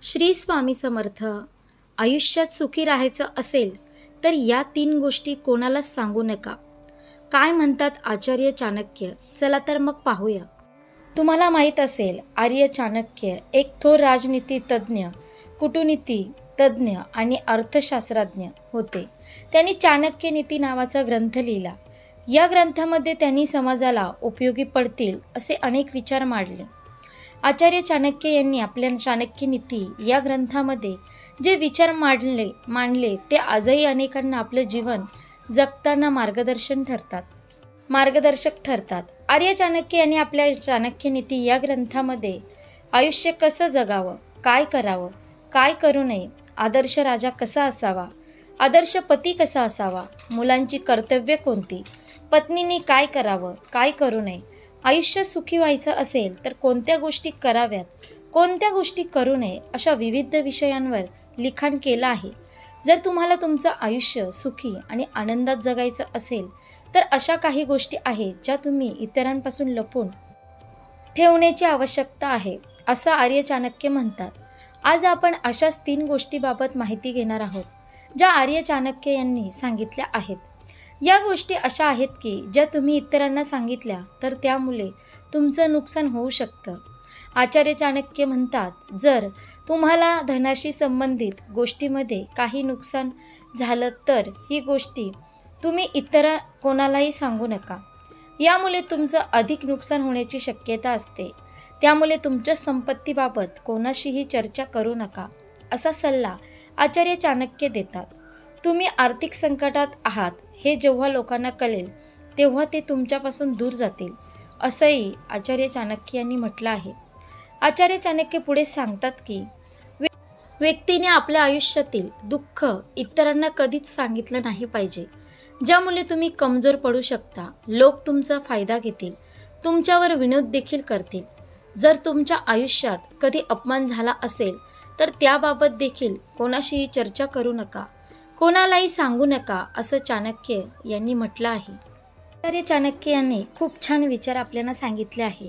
श्री स्वामी समर्थ. आयुष्यात सुखी राहायचं असेल तर या 3 गोष्टी कोणालाच सांगू नका. काय म्हणतात आचार्य चाणक्य? चला तर मग पाहूया. तुम्हाला माहीत असेल, आर्य चाणक्य एक थोर राजनीती तज्ज्ञ, कूटनीती तज्ज्ञ आणि अर्थशास्त्रज्ञ होते. त्यांनी चाणक्य नीती नावाचा ग्रंथ लिहिला. या ग्रंथामध्ये त्यांनी समाजाला उपयोगी पडतील असे अनेक विचार मांडले. आचार्य चाणक्य यांनी आपल्या चाणक्य नीती या ग्रंथामध्ये जे विचार मांडले ते आजही अनेकांना आपले जीवन जगताना मार्गदर्शक ठरतात. आर्य चाणक्य यांनी आपल्या चाणक्य नीती या ग्रंथामध्ये आयुष्य कसं जगावं, काय करावं, काय करू नये, आदर्श राजा कसा असावा, आदर्श पती कसा असावा, मुलांची कर्तव्य कोणती, पत्नीने काय करावं, काय करू नये, आयुष्य सुखी व्हायचं असेल तर कोणत्या गोष्टी कराव्यात, कोणत्या गोष्टी करू नये, अशा विविध विषयांवर लिखाण केलं आहे. जर तुम्हाला तुमचं आयुष्य सुखी आणि आनंदात जगायचं असेल तर अशा काही गोष्टी आहेत ज्या तुम्ही इतरांपासून लपवून ठेवण्याची आवश्यकता आहे, असं आर्य चाणक्य म्हणतात. आज आपण अशाच 3 गोष्टीबाबत माहिती घेणार आहोत ज्या आर्य चाणक्य यांनी सांगितल्या आहेत. या गोष्टी अशा आहेत की ज्या तुम्ही इतरांना सांगितल्या तर त्यामुळे तुमचं नुकसान होऊ शकतं. आचार्य चाणक्य म्हणतात, जर तुम्हाला धनाशी संबंधित गोष्टीमध्ये काही नुकसान झालं तर ही गोष्टी तुम्ही इतर कोणालाही सांगू नका. यामुळे तुमचं अधिक नुकसान होण्याची शक्यता असते. त्यामुळे तुमच्या संपत्तीबाबत कोणाशीही चर्चा करू नका, असा सल्ला आचार्य चाणक्य देतात. तुम्ही आर्थिक संकटात आहात हे जेव्हा लोकांना कळेल तेव्हा ते तुमच्यापासून दूर जातील, असंही आचार्य चाणक्य यांनी म्हटलं आहे. आचार्य चाणक्य पुढे सांगतात की व्यक्तीने आपल्या आयुष्यातील दुःख इतरांना कधीच सांगितलं नाही पाहिजे, ज्यामुळे तुम्ही कमजोर पडू शकता. लोक तुमचा फायदा घेतील, तुमच्यावर विनोद देखील करतील. जर तुमच्या आयुष्यात कधी अपमान झाला असेल तर त्याबाबत देखील कोणाशीही चर्चा करू नका, कोणालाही सांगू नका, असं चाणक्य यांनी म्हटलं आहे. आचार्य चाणक्य यांनी खूप छान विचार आपल्याला सांगितले आहे.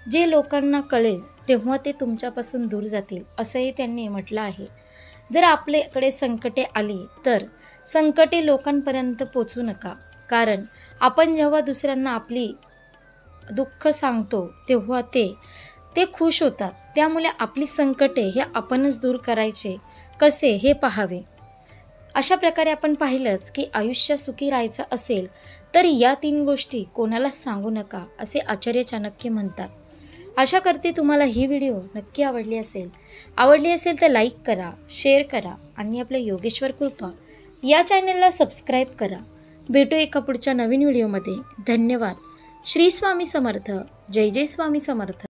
जे लोकांना कळेल तेव्हा ते तुमच्यापासून दूर जातील, असंही त्यांनी म्हटलं आहे. जर आपल्याकडे संकटे आली तर संकटे लोकांपर्यंत पोचू नका, कारण आपण जेव्हा दुसऱ्यांना आपली दुःख सांगतो तेव्हा ते खुश होतात. त्यामुळे आपली संकटे हे आपणच दूर करायचे कसे हे पाहावे. अशा प्रकारे आपण पाहिलंच की आयुष्य सुखी राहायचं असेल तर या 3 गोष्टी कोणालाच सांगू नका, असे आचार्य चाणक्य म्हणतात. आशा करते तुम्हाला ही व्हिडिओ नक्की आवडली असेल तर लाईक करा, शेअर करा आणि आपल्या योगेश्वर कृपा या चॅनलला सबस्क्राईब करा. भेटू एका पुढच्या नवीन व्हिडिओमध्ये. धन्यवाद. श्री स्वामी समर्थ. जय जय स्वामी समर्थ.